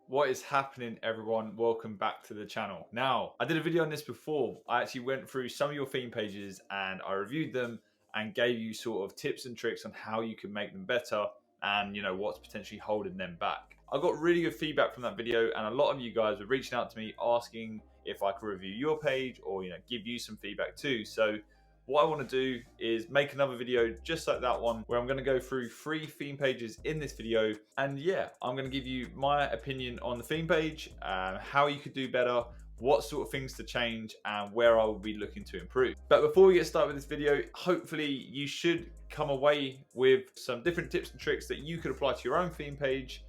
What is happening, everyone? Welcome back to the channel. Now, I did a video on this before. I actually went through some of your theme pages and I reviewed them and gave you sort of tips and tricks on how you can make them better and what's potentially holding them back. I got really good feedback from that video, and a lot of you guys were reaching out to me asking if I could review your page or give you some feedback too. So what I want to do is make another video just like that one, where I'm going to go through 3 theme pages in this video. And yeah, I'm going to give you my opinion on the theme page, how you could do better, what sort of things to change, and where I will be looking to improve. But before we get started with this video, hopefully you should come away with some different tips and tricks that you could apply to your own theme page.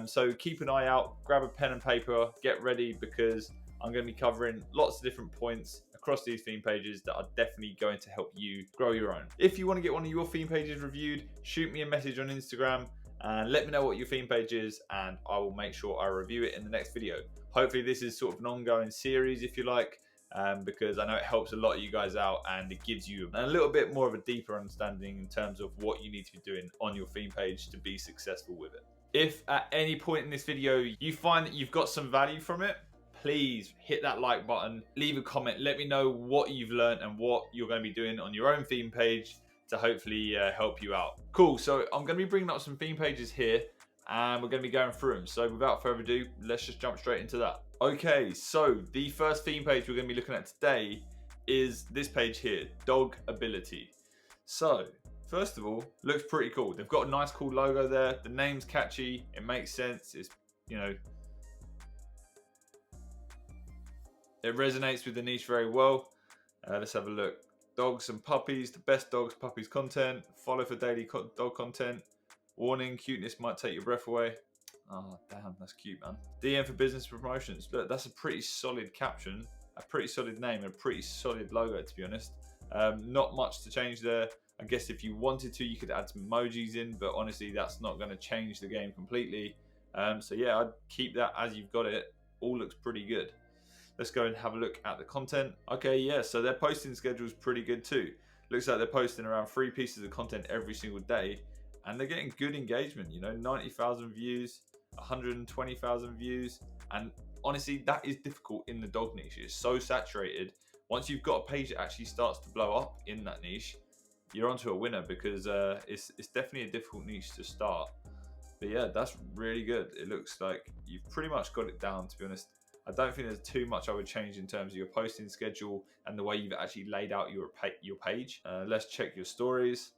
So keep an eye out, grab a pen and paper, get ready, because I'm going to be covering lots of different points across these theme pages that are definitely going to help you grow your own. If you want to get one of your theme pages reviewed, shoot me a message on Instagram and let me know what your theme page is, and I will make sure I review it in the next video. Hopefully this is sort of an ongoing series, if you like, because I know it helps a lot of you guys out and it gives you a little bit more of a deeper understanding in terms of what you need to be doing on your theme page to be successful with it. If at any point in this video you find that you've got some value from it, please hit that like button, leave a comment, let me know what you've learned and what you're going to be doing on your own theme page to hopefully help you out. Cool, so I'm going to be bringing up some theme pages here and we're going to be going through them. So without further ado, let's just jump straight into that. Okay, so the first theme page we're going to be looking at today is this page here, Dog Ability. So first of all, looks pretty cool. They've got a nice cool logo there. The name's catchy. It makes sense. It's, it resonates with the niche very well. Let's have a look. Dogs and puppies, the best dogs, puppies content. Follow for daily dog content. Warning, cuteness might take your breath away. Oh, damn, that's cute, man. DM for business promotions. Look, that's a pretty solid caption, a pretty solid name, and a pretty solid logo, to be honest. Not much to change there. I guess if you wanted to, you could add some emojis in, but honestly, that's not going to change the game completely. So yeah, I'd keep that as you've got it. All looks pretty good. Let's go and have a look at the content. Okay, yeah, so their posting schedule is pretty good too. Looks like they're posting around 3 pieces of content every single day, and they're getting good engagement, 90,000 views, 120,000 views. And honestly, that is difficult in the dog niche. It's so saturated. Once you've got a page that actually starts to blow up in that niche, you're onto a winner, because it's definitely a difficult niche to start. But yeah, that's really good. It looks like you've pretty much got it down, to be honest. I don't think there's too much I would change in terms of your posting schedule and the way you've actually laid out your page. Let's check your stories.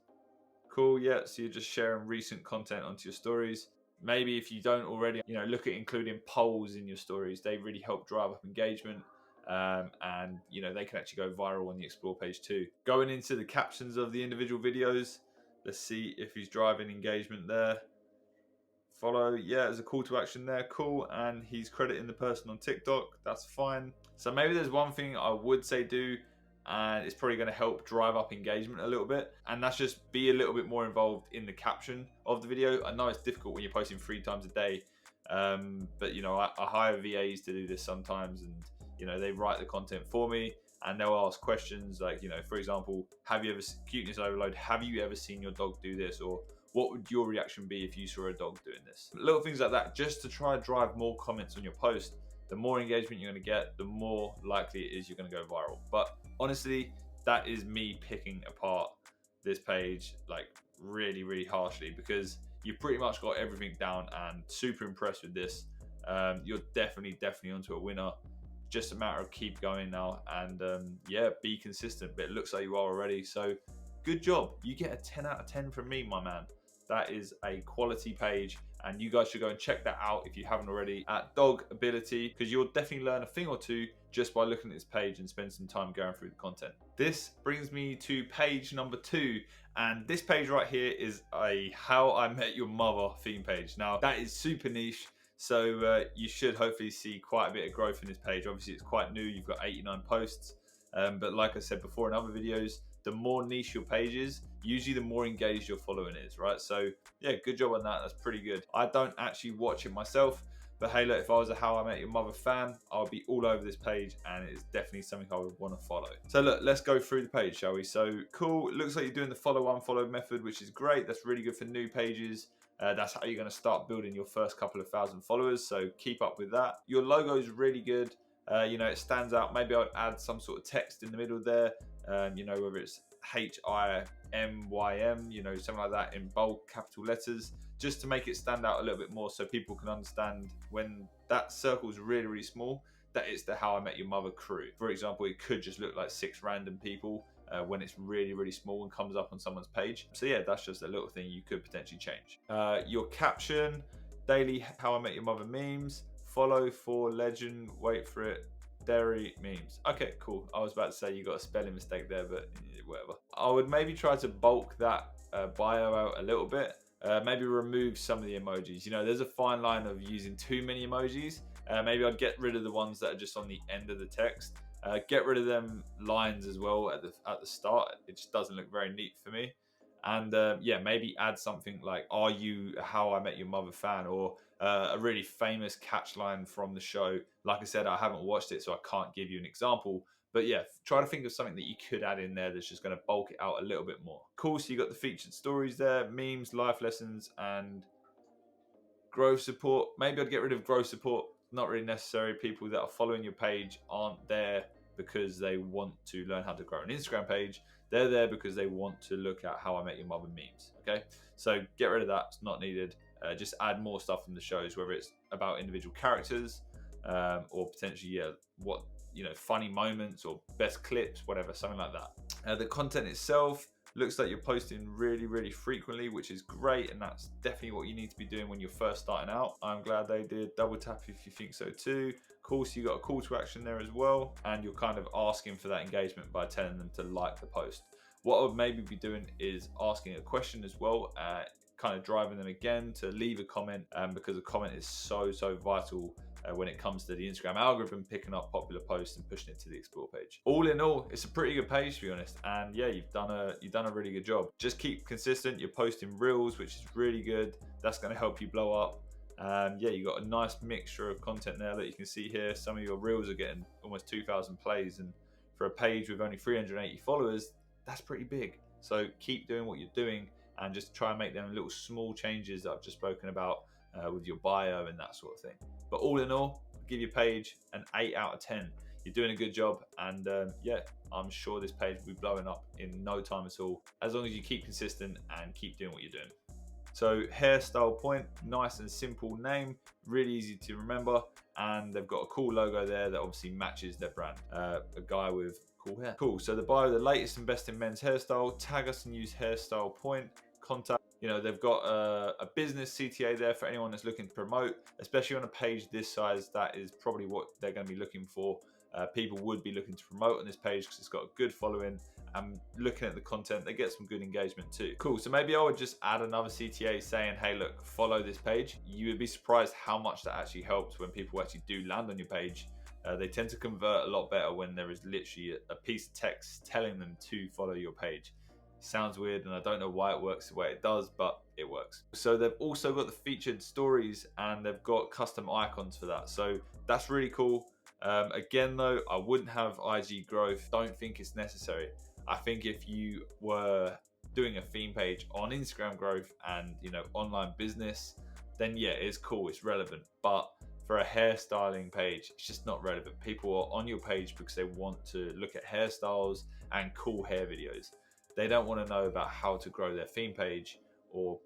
Cool, yeah, so you're just sharing recent content onto your stories. Maybe if you don't already, look at including polls in your stories. They really help drive up engagement. And they can actually go viral on the explore page too. Going into the captions of the individual videos, let's see if he's driving engagement there. Follow, yeah, there's a call to action there, cool. And he's crediting the person on TikTok, that's fine. So maybe there's one thing I would say do, and it's probably going to help drive up engagement a little bit, and that's just be a little bit more involved in the caption of the video. I know it's difficult when you're posting 3 times a day, but I hire VAs to do this sometimes, and they write the content for me, and they'll ask questions like, for example, have you ever, cuteness overload, have you ever seen your dog do this? Or what would your reaction be if you saw a dog doing this? Little things like that, just to try and drive more comments on your post. The more engagement you're going to get, the more likely it is you're going to go viral. But honestly, that is me picking apart this page like really, really harshly, because you've pretty much got everything down, and super impressed with this. You're definitely onto a winner. Just a matter of keep going now, and yeah, be consistent. But it looks like you are already, so good job. You get a 10 out of 10 from me, my man. That is a quality page, and you guys should go and check that out if you haven't already at Dog Ability, because you'll definitely learn a thing or two just by looking at this page and spend some time going through the content. This brings me to page number 2, and this page right here is a How I Met Your Mother theme page. Now that is super niche, so you should hopefully see quite a bit of growth in this page. Obviously it's quite new, you've got 89 posts, but like I said before in other videos, the more niche your page is, usually the more engaged your following is, right? So yeah, good job on that. That's pretty good. I don't actually watch it myself, but hey, look, if I was a How I Met Your Mother fan, I would be all over this page, and it's definitely something I would want to follow. So look, let's go through the page, shall we? So cool, it looks like you're doing the follow unfollow method, which is great. That's really good for new pages. That's how you're going to start building your first couple of thousand followers. So keep up with that. Your logo is really good. It stands out. Maybe I'd add some sort of text in the middle there. Whether it's HIMYM, something like that in bold capital letters, just to make it stand out a little bit more so people can understand when that circle is really, really small, that it's the How I Met Your Mother crew. For example, it could just look like 6 random people when it's really, really small and comes up on someone's page. So yeah, that's just a little thing you could potentially change. Your caption, daily How I Met Your Mother memes, follow for legend, wait for it, dairy memes. Okay, cool. I was about to say you got a spelling mistake there, but whatever. I would maybe try to bulk that bio out a little bit. Maybe remove some of the emojis. There's a fine line of using too many emojis. Maybe I'd get rid of the ones that are just on the end of the text. Get rid of them lines as well at the start. It just doesn't look very neat for me. And maybe add something like, "Are you a How I Met Your Mother fan?" or a really famous catch line from the show. Like I said, I haven't watched it, so I can't give you an example. But yeah, try to think of something that you could add in there that's just going to bulk it out a little bit more. Cool, so you got the featured stories there, memes, life lessons, and growth support. Maybe I'd get rid of growth support. Not really necessary. People that are following your page aren't there because they want to learn how to grow an Instagram page. They're there because they want to look at How I Met Your Mother memes. Okay, so get rid of that. It's not needed. Just add more stuff in the shows, whether it's about individual characters or potentially funny moments or best clips, whatever, something like that. The content itself looks like you're posting really, really frequently, which is great, and that's definitely what you need to be doing when you're first starting out. I'm glad they did. Double tap if you think so too. Cool, so you got a call to action there as well, and you're kind of asking for that engagement by telling them to like the post. What I would maybe be doing is asking a question as well, kind of driving them again to leave a comment, because a comment is so vital when it comes to the Instagram algorithm picking up popular posts and pushing it to the explore page. All in all, it's a pretty good page, to be honest, and yeah, you've done a really good job. Just keep consistent. You're posting reels, which is really good. That's going to help you blow up. You got a nice mixture of content there that you can see here. Some of your reels are getting almost 2,000 plays, and for a page with only 380 followers, that's pretty big. So keep doing what you're doing and just try and make them little small changes that I've just spoken about with your bio and that sort of thing. But all in all, give your page an 8 out of 10. You're doing a good job, and I'm sure this page will be blowing up in no time at all, as long as you keep consistent and keep doing what you're doing. So Hairstyle Point, nice and simple name, really easy to remember, and they've got a cool logo there that obviously matches their brand. A guy with cool hair. Cool, so the bio, the latest and best in men's hairstyle, tag us and use Hairstyle Point, contact. They've got a business CTA there for anyone that's looking to promote, especially on a page this size. That is probably what they're going to be looking for. People would be looking to promote on this page because it's got a good following, and looking at the content, they get some good engagement too. Cool, so maybe I would just add another CTA saying, hey, look, follow this page. You would be surprised how much that actually helps when people actually do land on your page. They tend to convert a lot better when there is literally a piece of text telling them to follow your page. Sounds weird, and I don't know why it works the way it does, but it works. So they've also got the featured stories, and they've got custom icons for that. So that's really cool. Again, though, I wouldn't have IG growth. Don't think it's necessary. I think if you were doing a theme page on Instagram growth and online business, then yeah, it's cool, it's relevant. But for a hairstyling page, it's just not relevant. People are on your page because they want to look at hairstyles and cool hair videos. They don't want to know about how to grow their theme page or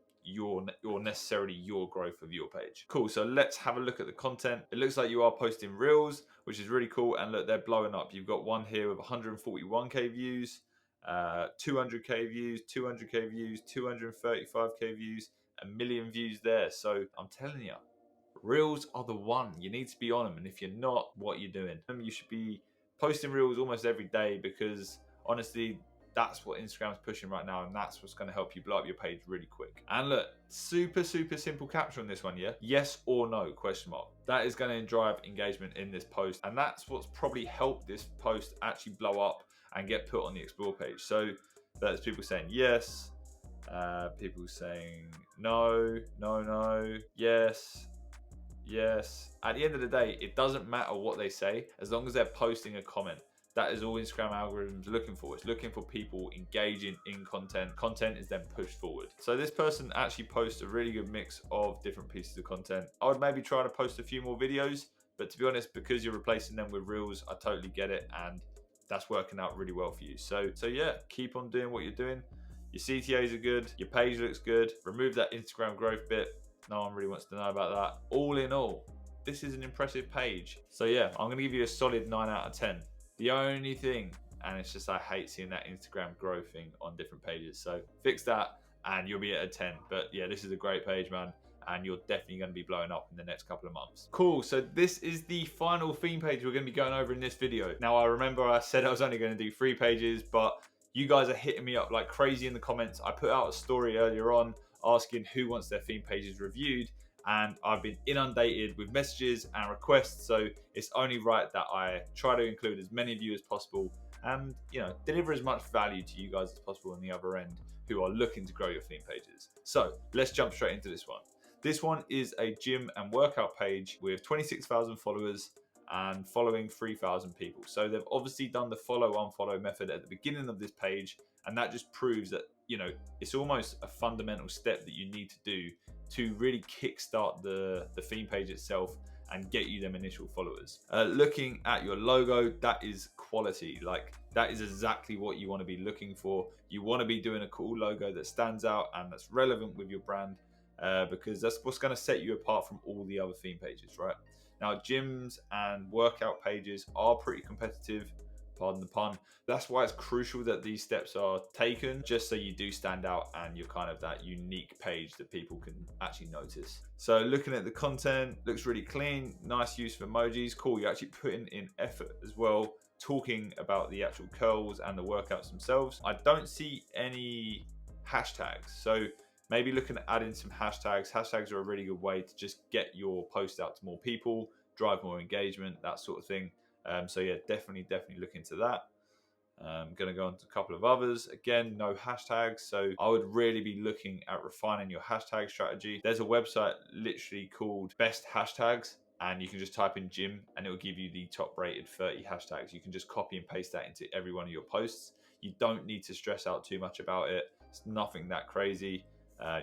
necessarily your growth of your page. Cool, so let's have a look at the content. It looks like you are posting reels, which is really cool, and look, they're blowing up. You've got one here with 141k views, 200k views, 200k views, 235k views, a million views there. So I'm telling you, reels are the one. You need to be on them, and if you're not, what you're doing. You should be posting reels almost every day, because honestly, that's what Instagram's pushing right now, and that's what's going to help you blow up your page really quick. And look, super simple caption on this one, yeah? Yes or no, question mark. That is going to drive engagement in this post, and that's what's probably helped this post actually blow up and get put on the explore page. So there's people saying yes, people saying no, yes. At the end of the day, it doesn't matter what they say, as long as they're posting a comment. That is all Instagram algorithms looking for. It's looking for people engaging in content. Content is then pushed forward. So this person actually posts a really good mix of different pieces of content. I would maybe try to post a few more videos, but to be honest, because you're replacing them with reels, I totally get it, and that's working out really well for you. So yeah, keep on doing what you're doing. Your CTAs are good, your page looks good. Remove that Instagram growth bit. No one really wants to know about that. All in all, this is an impressive page. So yeah, I'm gonna give you a solid 9 out of 10. The only thing, and it's just I hate seeing that Instagram growth thing on different pages. So fix that and you'll be at a 10. But yeah, this is a great page, man, and you're definitely going to be blowing up in the next couple of months. Cool, so this is the final theme page we're going to be going over in this video. Now, I remember I said I was only going to do 3 pages, but you guys are hitting me up like crazy in the comments. I put out a story earlier on asking who wants their theme pages reviewed, and I've been inundated with messages and requests, so it's only right that I try to include as many of you as possible and, you know, deliver as much value to you guys as possible on the other end who are looking to grow your theme pages. So let's jump straight into this one. This one is a gym and workout page with 26,000 followers and following 3,000 people. So they've obviously done the follow-unfollow method at the beginning of this page, and that just proves that, you know, it's almost a fundamental step that you need to do to really kickstart the theme page itself and get you them initial followers. Looking at your logo, that is quality. Like, that is exactly what you want to be looking for. You want to be doing a cool logo that stands out and that's relevant with your brand, because that's what's going to set you apart from all the other theme pages, right? Now, gyms and workout pages are pretty competitive, pardon the pun. That's why it's crucial that these steps are taken, just so you do stand out and you're kind of that unique page that people can actually notice. So looking at the content, looks really clean, nice use of emojis, cool. You're actually putting in effort as well, talking about the actual curls and the workouts themselves. I don't see any hashtags, so maybe looking at adding some hashtags. Hashtags are a really good way to just get your post out to more people, drive more engagement, that sort of thing. So yeah, definitely look into that. I'm going to go on to a couple of others. Again, no hashtags. So I would really be looking at refining your hashtag strategy. There's a website literally called Best Hashtags, and you can just type in gym and it will give you the top rated 30 hashtags. You can just copy and paste that into every one of your posts. You don't need to stress out too much about it. It's nothing that crazy.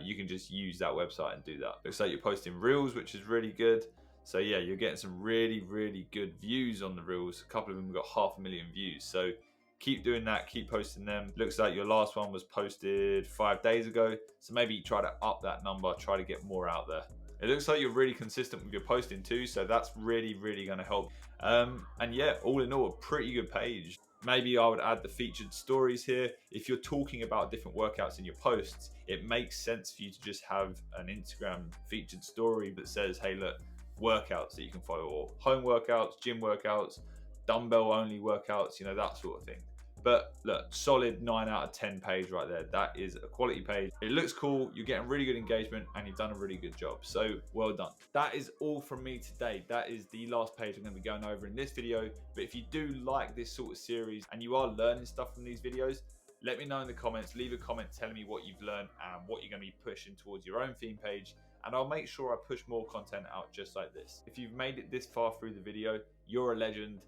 You can just use that website and do that. Looks like you're posting reels, which is really good. So yeah, you're getting some really good views on the reels. A couple of them have got 500,000 views. So keep doing that, keep posting them. Looks like your last one was posted 5 days ago. So maybe try to up that number, try to get more out there. It looks like you're really consistent with your posting too. So that's really going to help. And yeah, all in all, a pretty good page. Maybe I would add the featured stories here. If you're talking about different workouts in your posts, it makes sense for you to just have an Instagram featured story that says, hey, look, workouts that you can follow, or home workouts, gym workouts, dumbbell only workouts, you know, that sort of thing. But look, solid 9 out of 10 page right there. That is a quality page. It looks cool, you're getting really good engagement, and you've done a really good job. So well done. That is all from me today. That is the last page I'm going to be going over in this video. But if you do like this sort of series and you are learning stuff from these videos, let me know in the comments. Leave a comment telling me what you've learned and what you're going to be pushing towards your own theme page, and I'll make sure I push more content out just like this. If you've made it this far through the video, you're a legend.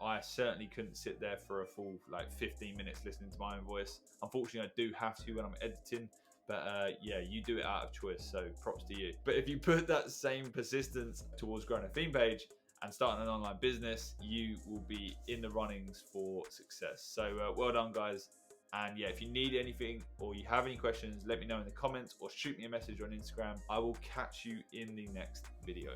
I certainly couldn't sit there for a full 15 minutes listening to my own voice. Unfortunately, I do have to when I'm editing, but yeah, you do it out of choice, so props to you. But if you put that same persistence towards growing a theme page and starting an online business, you will be in the runnings for success. So well done, guys. And yeah, if you need anything or you have any questions, let me know in the comments or shoot me a message on Instagram. I will catch you in the next video.